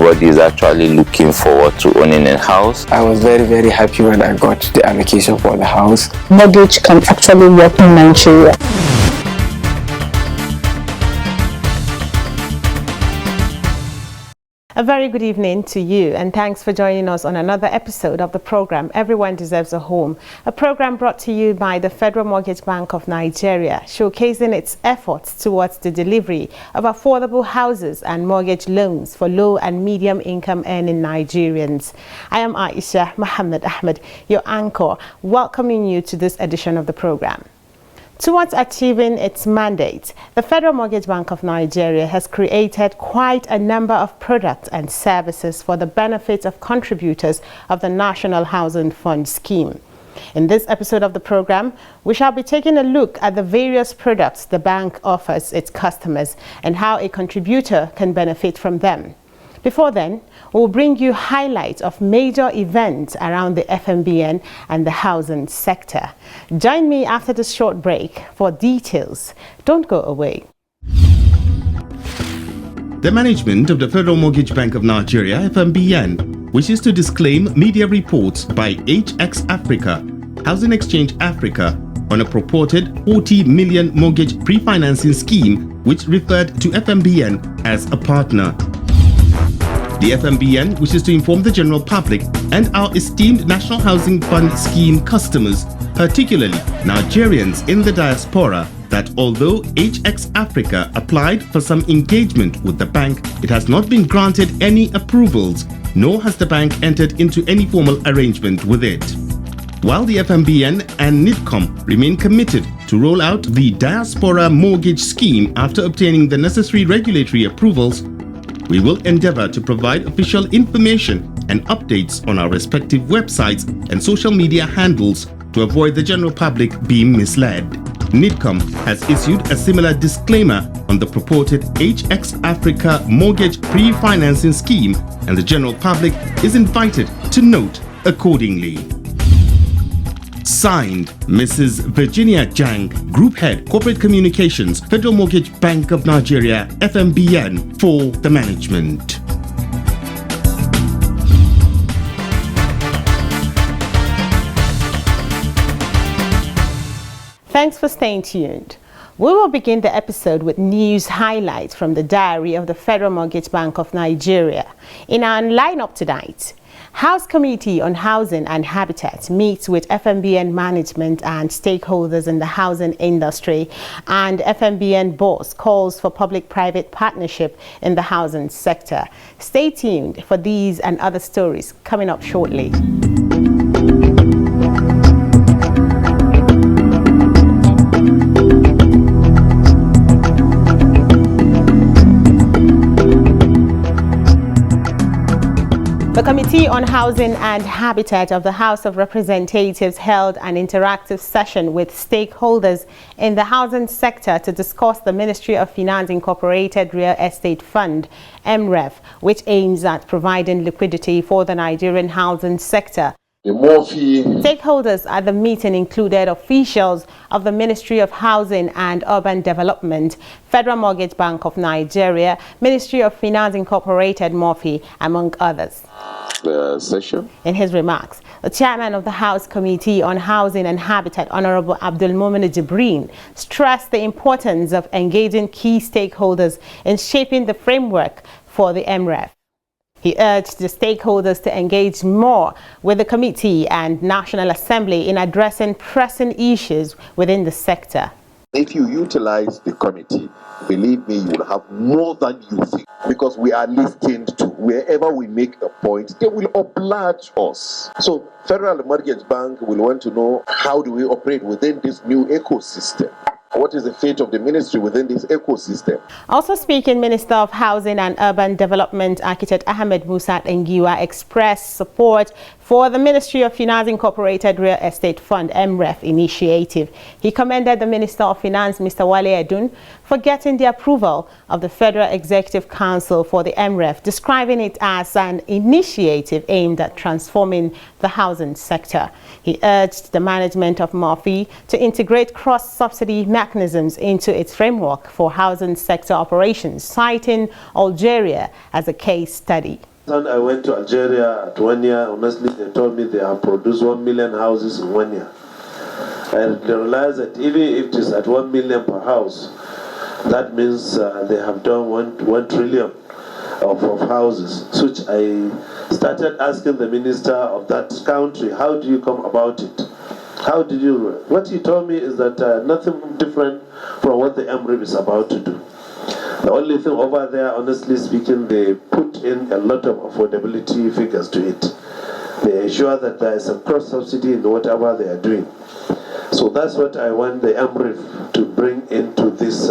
everybody is actually looking forward to owning a house. I was very, very happy when I got the allocation for the house. Mortgage can actually work in Nigeria. A very good evening to you, and thanks for joining us on another episode of the program Everyone Deserves a Home, a program brought to you by the Federal Mortgage Bank of Nigeria, showcasing its efforts towards the delivery of affordable houses and mortgage loans for low and medium income earning Nigerians. I am Aisha Muhammad Ahmed, your anchor, welcoming you to this edition of the program. Towards achieving its mandate, the Federal Mortgage Bank of Nigeria has created quite a number of products and services for the benefit of contributors of the National Housing Fund scheme. In this episode of the program, we shall be taking a look at the various products the bank offers its customers and how a contributor can benefit from them. Before then, we'll bring you highlights of major events around the FMBN and the housing sector. Join me after this short break for details. Don't go away. The management of the Federal Mortgage Bank of Nigeria, FMBN, wishes to disclaim media reports by HX Africa, Housing Exchange Africa, on a purported 40 million mortgage pre-financing scheme which referred to FMBN as a partner. The FMBN wishes to inform the general public and our esteemed National Housing Fund scheme customers, particularly Nigerians in the diaspora, that although HX Africa applied for some engagement with the bank, it has not been granted any approvals, nor has the bank entered into any formal arrangement with it. While the FMBN and NIDCOM remain committed to roll out the Diaspora Mortgage Scheme after obtaining the necessary regulatory approvals, we will endeavor to provide official information and updates on our respective websites and social media handles to avoid the general public being misled. NIDCOM has issued a similar disclaimer on the purported HX Africa mortgage pre-financing scheme, and the general public is invited to note accordingly. Signed, Mrs. Virginia Jang, Group Head, Corporate Communications, Federal Mortgage Bank of Nigeria, FMBN, for the management. Thanks for staying tuned. We will begin the episode with news highlights from the diary of the Federal Mortgage Bank of Nigeria. In our lineup tonight, House Committee on Housing and Habitat meets with FMBN management and stakeholders in the housing industry, and FMBN boss calls for public-private partnership in the housing sector. Stay tuned for these and other stories coming up shortly. The Committee on Housing and Habitat of the House of Representatives held an interactive session with stakeholders in the housing sector to discuss the Ministry of Finance Incorporated Real Estate Fund, MREF, which aims at providing liquidity for the Nigerian housing sector. Stakeholders at the meeting included officials of the Ministry of Housing and Urban Development, Federal Mortgage Bank of Nigeria, Ministry of Finance Incorporated MOFI, among others. Session. In his remarks, the chairman of the House Committee on Housing and Habitat, Honorable Abdulmumin Jibrin, stressed the importance of engaging key stakeholders in shaping the framework for the MREF. He urged the stakeholders to engage more with the committee and National Assembly in addressing pressing issues within the sector. If you utilize the committee, believe me, you will have more than you think, because we are listened to. Wherever we make a point, they will oblige us. So Federal Mortgage Bank will want to know, how do we operate within this new ecosystem? What is the fate of the ministry within this ecosystem? Also speaking, Minister of Housing and Urban Development, Architect Ahmed Musa Engiwa, expressed support for the Ministry of Finance Incorporated Real Estate Fund, MREF, initiative. He commended the Minister of Finance, Mr. Wale Edun, for getting the approval of the Federal Executive Council for the MREF, describing it as an initiative aimed at transforming the housing sector. He urged the management of MOFI to integrate cross-subsidy mechanisms into its framework for housing sector operations, citing Algeria as a case study. And I went to Algeria at 1 year. Honestly, they told me they have produced 1 million houses in 1 year. I realized that even if it is at 1 million per house, that means they have done 1 trillion of houses. Which I started asking the minister of that country, how do you come about it? How did you? What he told me is that nothing different from what the MRIB is about to do. The only thing over there, honestly speaking, they put in a lot of affordability figures to it. They ensure that there is a cross-subsidy in whatever they are doing. So that's what I want the MRIF to bring into this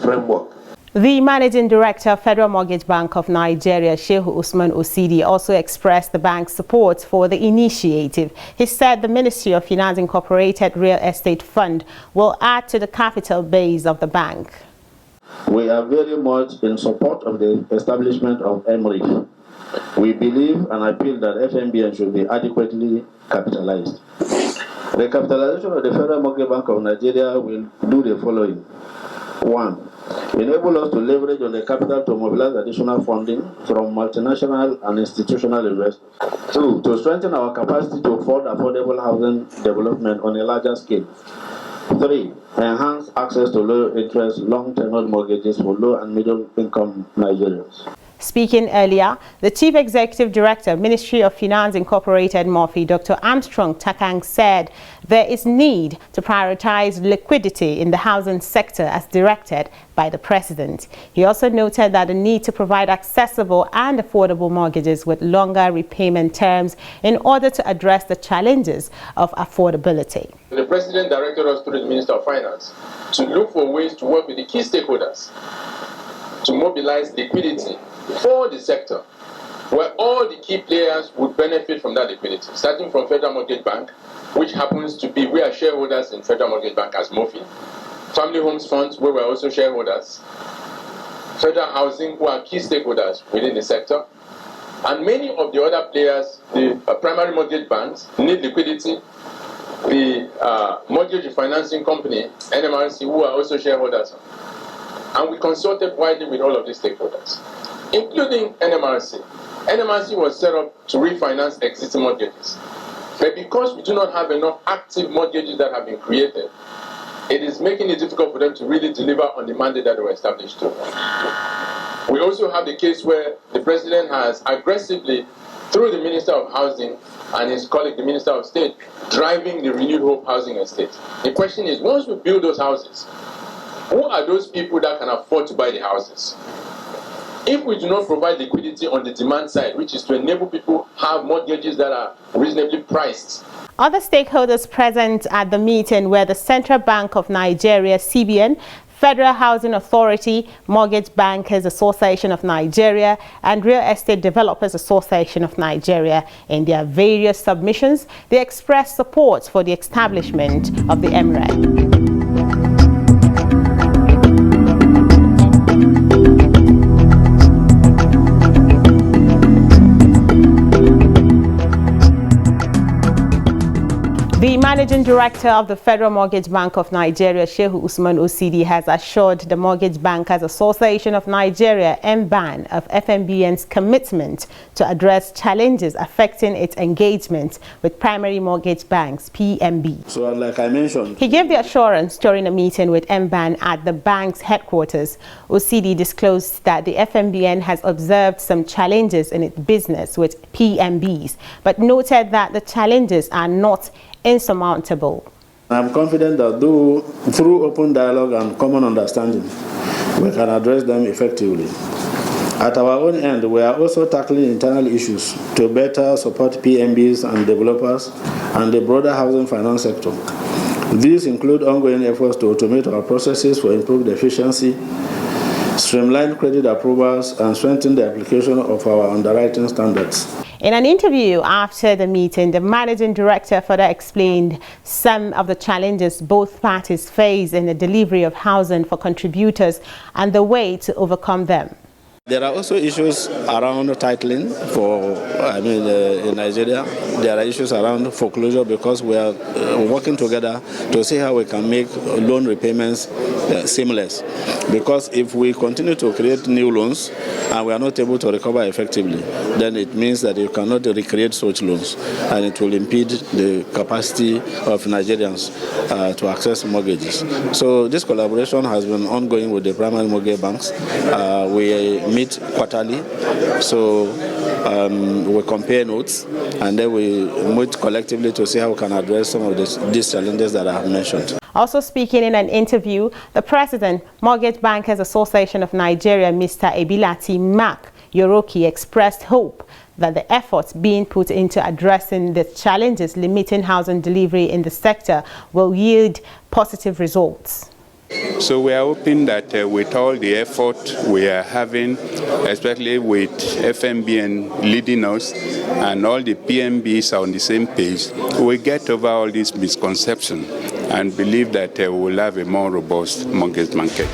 framework. The Managing Director of Federal Mortgage Bank of Nigeria, Shehu Usman Osidi, also expressed the bank's support for the initiative. He said the Ministry of Finance Incorporated Real Estate Fund will add to the capital base of the bank. We are very much in support of the establishment of MRIF. We believe and appeal that FMBN should be adequately capitalized. The capitalization of the Federal Mortgage Bank of Nigeria will do the following. 1. Enable us to leverage on the capital to mobilize additional funding from multinational and institutional investors. 2. To strengthen our capacity to afford affordable housing development on a larger scale. 3. Enhance access to low-interest, long-tenured mortgages for low and middle-income Nigerians. Speaking earlier, the Chief Executive Director, Ministry of Finance Incorporated, Murphy, Dr. Armstrong Takang, said there is need to prioritize liquidity in the housing sector as directed by the President. He also noted that the need to provide accessible and affordable mortgages with longer repayment terms in order to address the challenges of affordability. The President directed us through the Minister of Finance to look for ways to work with the key stakeholders to mobilize liquidity for the sector, where all the key players would benefit from that liquidity, starting from Federal Mortgage Bank, which happens to be, we are shareholders in Federal Mortgage Bank as Murphy, Family Homes Funds, where we're also shareholders, Federal Housing, who are key stakeholders within the sector, and many of the other players, the primary mortgage banks, need liquidity, the mortgage refinancing company, NMRC, who are also shareholders. And we consulted widely with all of these stakeholders, including NMRC. NMRC was set up to refinance existing mortgages. But because we do not have enough active mortgages that have been created, it is making it difficult for them to really deliver on the mandate that they were established to. We also have the case where the President has aggressively, through the Minister of Housing and his colleague, the Minister of State, driving the Renewed Hope Housing Estate. The question is, once we build those houses, who are those people that can afford to buy the houses? If we do not provide liquidity on the demand side, which is to enable people to have mortgages that are reasonably priced. Other stakeholders present at the meeting were the Central Bank of Nigeria, CBN, Federal Housing Authority, Mortgage Bankers Association of Nigeria, and Real Estate Developers Association of Nigeria. In their various submissions, they expressed support for the establishment of the MRIB. The Managing Director of the Federal Mortgage Bank of Nigeria, Shehu Usman Osidi, has assured the Mortgage Bankers Association of Nigeria, FMBN, of FMBN's commitment to address challenges affecting its engagement with primary mortgage banks, PMB. So like I mentioned, he gave the assurance during a meeting with FMBN at the bank's headquarters. Osidi disclosed that the FMBN has observed some challenges in its business with PMBs, but noted that the challenges are not insurmountable. I'm confident that through open dialogue and common understanding, we can address them effectively. At our own end, we are also tackling internal issues to better support PMBs and developers and the broader housing finance sector. These include ongoing efforts to automate our processes for improved efficiency, streamline credit approvals, and strengthen the application of our underwriting standards. In an interview after the meeting, the Managing Director further explained some of the challenges both parties face in the delivery of housing for contributors and the way to overcome them. There are also issues around titling in Nigeria. There are issues around foreclosure because we are working together to see how we can make loan repayments seamless. Because if we continue to create new loans and we are not able to recover effectively, then it means that you cannot recreate such loans and it will impede the capacity of Nigerians to access mortgages. So this collaboration has been ongoing with the primary mortgage banks. We meet quarterly, so we compare notes and then we meet collectively to see how we can address some of these challenges that I have mentioned. Also speaking in an interview, the President, Mortgage Bankers Association of Nigeria, Mr. Ebilati Mark Yoroki, expressed hope that the efforts being put into addressing the challenges limiting housing delivery in the sector will yield positive results. So we are hoping that with all the effort we are having, especially with FMBN leading us and all the PMBs are on the same page, we get over all these misconceptions and believe that we will have a more robust mortgage market.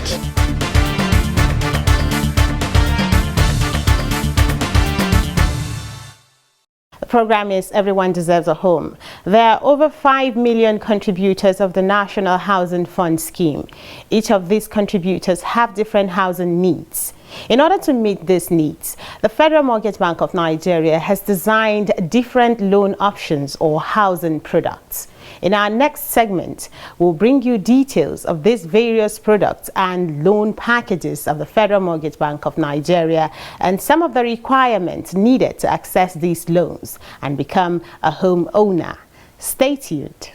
The program is Everyone Deserves a Home. There are over 5 million contributors of the National Housing Fund scheme. Each of these contributors have different housing needs. In order to meet these needs, the Federal Mortgage Bank of Nigeria has designed different loan options or housing products. In our next segment, we'll bring you details of these various products and loan packages of the Federal Mortgage Bank of Nigeria and some of the requirements needed to access these loans and become a home owner. Stay tuned.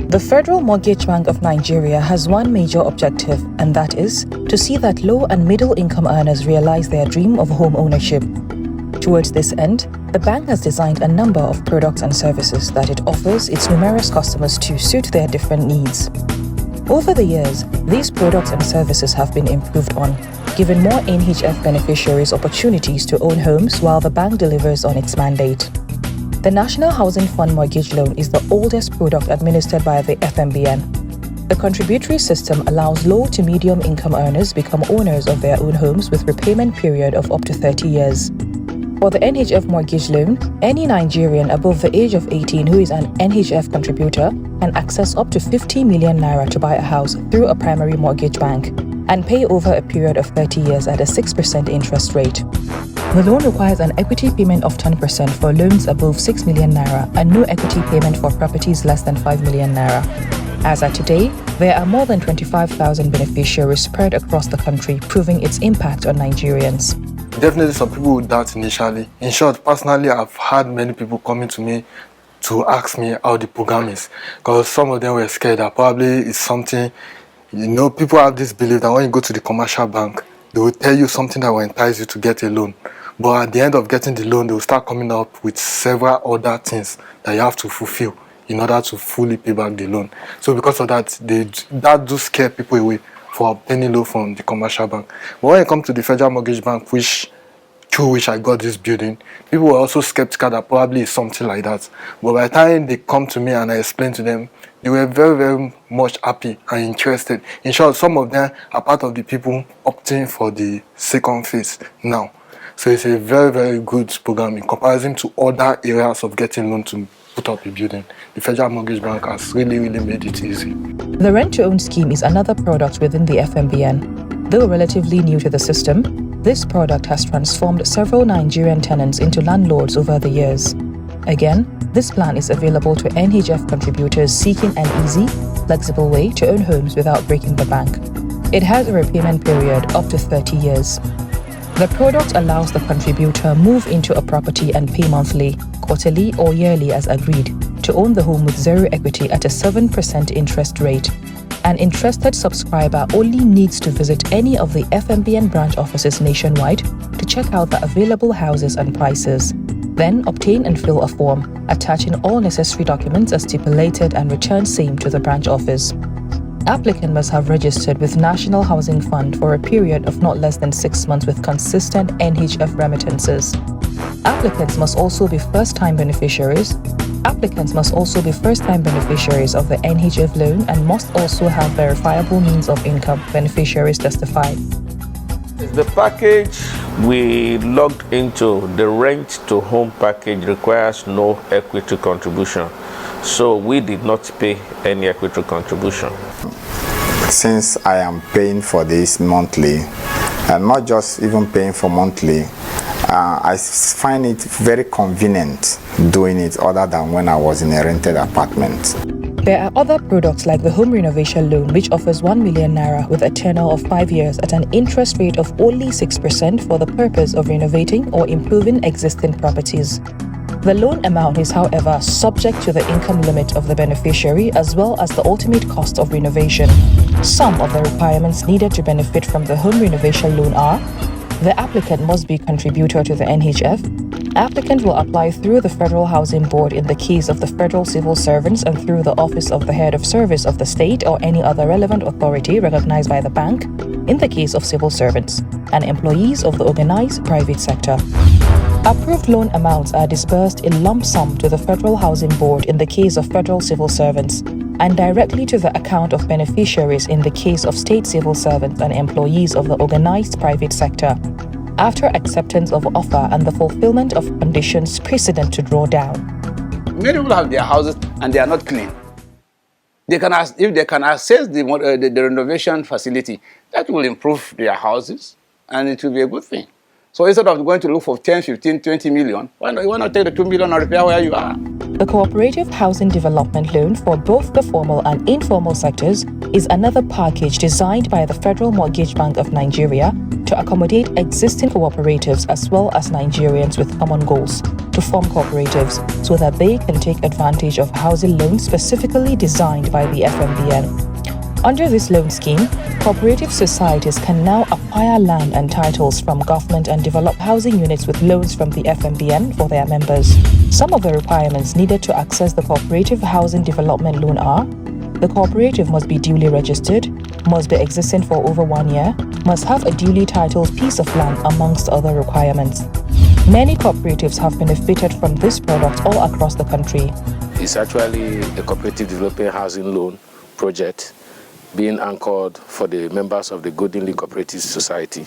The Federal Mortgage Bank of Nigeria has one major objective, and that is to see that low and middle income earners realize their dream of home ownership. Towards this end, the bank has designed a number of products and services that it offers its numerous customers to suit their different needs. Over the years, these products and services have been improved on, giving more NHF beneficiaries opportunities to own homes while the bank delivers on its mandate. The National Housing Fund Mortgage Loan is the oldest product administered by the FMBN. The contributory system allows low to medium income earners become owners of their own homes with repayment period of up to 30 years. For the NHF mortgage loan, any Nigerian above the age of 18 who is an NHF contributor can access up to 50 million naira to buy a house through a primary mortgage bank and pay over a period of 30 years at a 6% interest rate. The loan requires an equity payment of 10% for loans above 6 million naira and no equity payment for properties less than 5 million naira. As at today, there are more than 25,000 beneficiaries spread across the country, proving its impact on Nigerians. Definitely some people would doubt initially. In short, personally, I've had many people coming to me to ask me how the program is, because some of them were scared that probably it's something, people have this belief that when you go to the commercial bank, they will tell you something that will entice you to get a loan. But at the end of getting the loan, they will start coming up with several other things that you have to fulfill in order to fully pay back the loan. So because of that, that do scare people away for obtaining loan from the commercial bank. But when it comes to the Federal Mortgage Bank, through which I got this building, people were also skeptical that probably it's something like that. But by the time they come to me and I explain to them, they were very, very much happy and interested. In short, some of them are part of the people opting for the second phase now. So it's a very, very good program in comparison to other areas of getting loan to put up a building. The Federal Mortgage Bank has really, really made it easy. The rent-to-own scheme is another product within the FMBN. Though relatively new to the system, this product has transformed several Nigerian tenants into landlords over the years. Again, this plan is available to NHF contributors seeking an easy, flexible way to own homes without breaking the bank. It has a repayment period up to 30 years. The product allows the contributor move into a property and pay monthly, quarterly or yearly as agreed, to own the home with zero equity at a 7% interest rate. An interested subscriber only needs to visit any of the FMBN branch offices nationwide to check out the available houses and prices. Then obtain and fill a form, attaching all necessary documents as stipulated and return same to the branch office. Applicant must have registered with National Housing Fund for a period of not less than 6 months with consistent NHF remittances. Applicants must also be first-time beneficiaries, Applicants must also be first-time beneficiaries of the NHF loan and must also have verifiable means of income, beneficiaries testified. The package we logged into, the rent to home package, requires no equity contribution. So we did not pay any equity contribution. Since I am paying for this monthly, and not just even paying for monthly, I find it very convenient doing it other than when I was in a rented apartment. There are other products like the home renovation loan, which offers 1 million naira with a tenure of 5 years at an interest rate of only 6% for the purpose of renovating or improving existing properties. The loan amount is, however, subject to the income limit of the beneficiary as well as the ultimate cost of renovation. Some of the requirements needed to benefit from the home renovation loan are: the applicant must be contributor to the NHF. Applicant will apply through the Federal Housing Board in the case of the federal civil servants and through the Office of the Head of Service of the state or any other relevant authority recognized by the bank in the case of civil servants and employees of the organized private sector. Approved loan amounts are disbursed in lump sum to the Federal Housing Board in the case of federal civil servants and directly to the account of beneficiaries in the case of state civil servants and employees of the organized private sector, after acceptance of offer and the fulfillment of conditions precedent to draw down. Many people have their houses and they are not clean. If they can access the renovation facility, that will improve their houses and it will be a good thing. So instead of going to look for 10, 15, 20 million, why not take the 2 million and repair where you are? The Cooperative Housing Development Loan for both the formal and informal sectors is another package designed by the Federal Mortgage Bank of Nigeria to accommodate existing cooperatives as well as Nigerians with common goals to form cooperatives so that they can take advantage of housing loans specifically designed by the FMBN. Under this loan scheme, cooperative societies can now acquire land and titles from government and develop housing units with loans from the FMBN for their members. Some of the requirements needed to access the Cooperative Housing Development Loan are: the cooperative must be duly registered, must be existing for over 1 year, must have a duly titled piece of land, amongst other requirements. Many cooperatives have benefited from this product all across the country. It's actually a cooperative development housing loan project being anchored for the members of the Golden League Cooperative Society.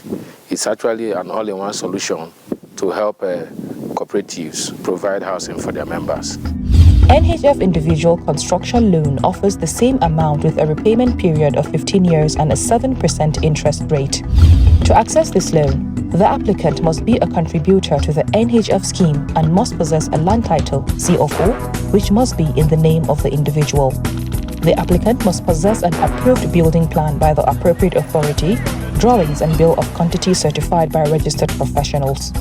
It's actually an all-in-one solution to help cooperatives provide housing for their members. NHF Individual Construction Loan offers the same amount with a repayment period of 15 years and a 7% interest rate. To access this loan, the applicant must be a contributor to the NHF scheme and must possess a land title, CFO, which must be in the name of the individual. The applicant must possess an approved building plan by the appropriate authority, drawings and bill of quantity certified by registered professionals.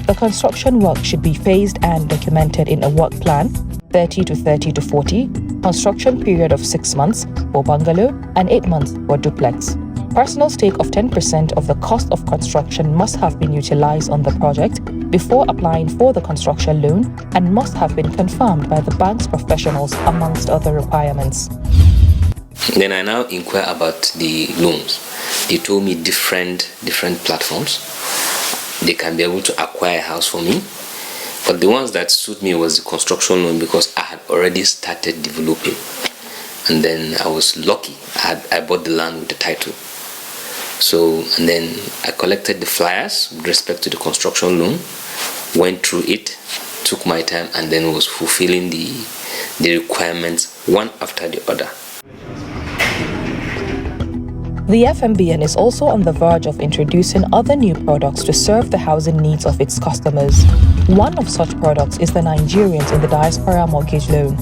The construction work should be phased and documented in a work plan, 30 to 30 to 40, construction period of 6 months for bungalow and 8 months for duplex. Personal stake of 10% of the cost of construction must have been utilized on the project before applying for the construction loan and must have been confirmed by the bank's professionals, amongst other requirements. Then I now inquire about the loans. They told me different platforms. They can be able to acquire a house for me. But the ones that suit me was the construction loan because I had already started developing. And then I was lucky. I bought the land with the title. So, and then I collected the flyers with respect to the construction loan, went through it, took my time, and then was fulfilling the requirements one after the other. The FMBN is also on the verge of introducing other new products to serve the housing needs of its customers. One of such products is the Nigerians in the Diaspora Mortgage Loan.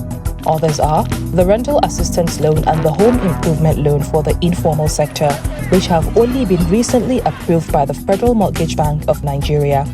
Others are the Rental Assistance Loan and the Home Improvement Loan for the informal sector, which have only been recently approved by the Federal Mortgage Bank of Nigeria.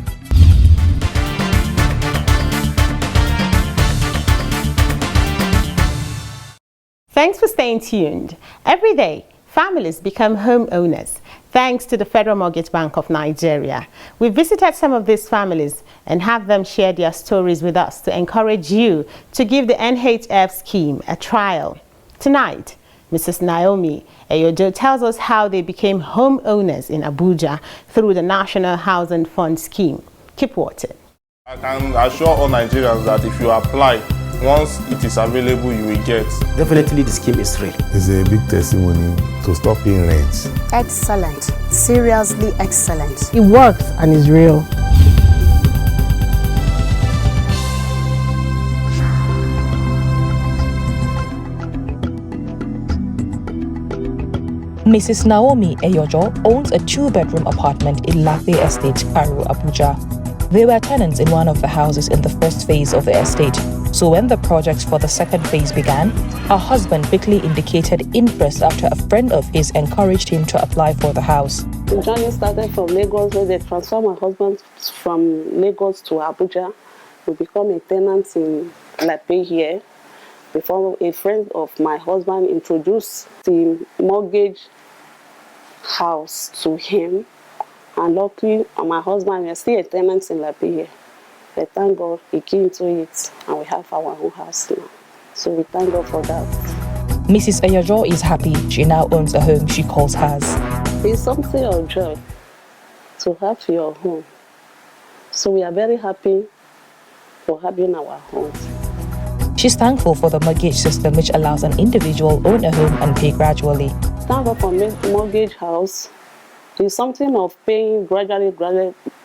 Thanks for staying tuned. Every day, families become homeowners thanks to the Federal Mortgage Bank of Nigeria. We visited some of these families and have them share their stories with us to encourage you to give the NHF scheme a trial. Tonight, Mrs. Naomi Eyojo tells us how they became homeowners in Abuja through the National Housing Fund scheme. Keep watching. I can assure all Nigerians that if you apply once it is available, you will get. Definitely the scheme is real. It's a big testimony to stop paying rent. Excellent. Seriously excellent. It works and is real. Mrs. Naomi Eyojo owns a 2-bedroom apartment in Lakbe Estate, Karu, Abuja. They were tenants in one of the houses in the first phase of the estate. So when the project for the second phase began, her husband quickly indicated interest after a friend of his encouraged him to apply for the house. The journey started from Lagos, where they transferred my husband from Lagos to Abuja. We become a tenant in Lakbe here. Before a friend of my husband introduced the mortgage house to him, and luckily my husband is still a tenant in Lakbe here. But thank God he came into it and we have our own house now. So we thank God for that. Mrs. Eyojo is happy she now owns a home she calls hers. It's something of joy to have your home. So we are very happy for having our homes. She's thankful for the mortgage system which allows an individual own a home and pay gradually. Thank God for mortgage house. It's something of paying gradually,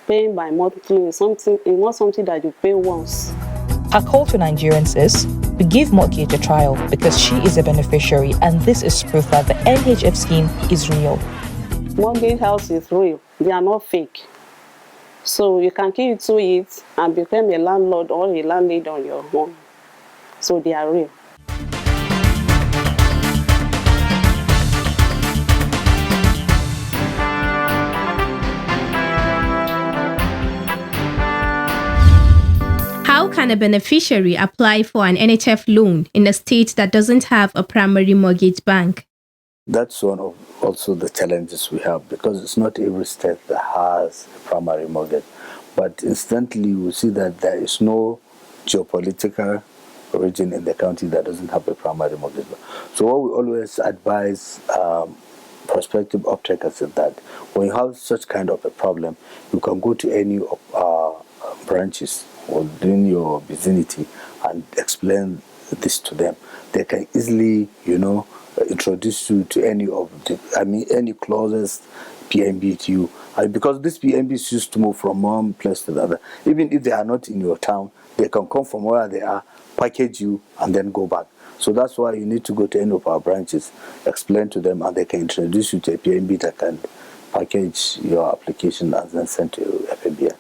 paying by monthly. It's not something that you pay once. Her call to Nigerians is to give mortgage a trial because she is a beneficiary, and this is proof that the NHF scheme is real. Mortgage house is real. They are not fake. So you can key into it and become a landlord or a landlady on your own. So they are real. How can a beneficiary apply for an NHF loan in a state that doesn't have a primary mortgage bank? That's one of also the challenges we have, because it's not every state that has a primary mortgage. But instantly we see that there is no geopolitical region in the county that doesn't have a primary mortgage. So what we always advise prospective off-takers is that when you have such kind of a problem, you can go to any of our branches within your vicinity and explain this to them. They can easily, introduce you to any of any closest PMB to you. Because these PMBs used to move from one place to the other. Even if they are not in your town, they can come from where they are, package you, and then go back. So that's why you need to go to any of our branches, explain to them, and they can introduce you to a PMB that can package your application and then send to FMBN.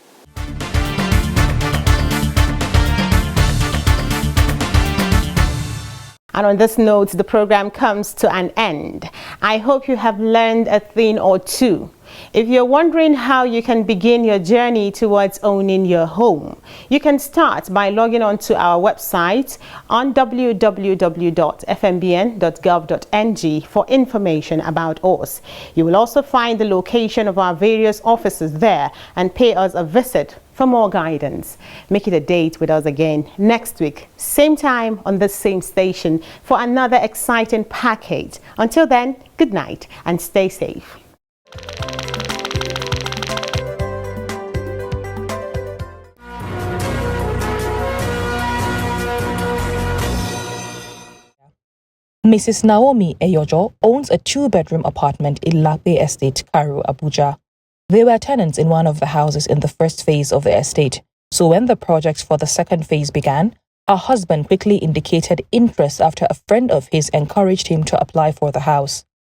And on this note, the program comes to an end. I hope you have learned a thing or two. If you're wondering how you can begin your journey towards owning your home, you can start by logging on to our website on www.fmbn.gov.ng for information about us. You will also find the location of our various offices there and pay us a visit for more guidance. Make it a date with us again next week, same time on this same station for another exciting package. Until then, good night and stay safe. Mrs. Naomi Eyojo owns a 2-bedroom apartment in Lakbe Estate, Karu, Abuja. They were tenants in one of the houses in the first phase of the estate. So when the project for the second phase began, her husband quickly indicated interest after a friend of his encouraged him to apply for the house.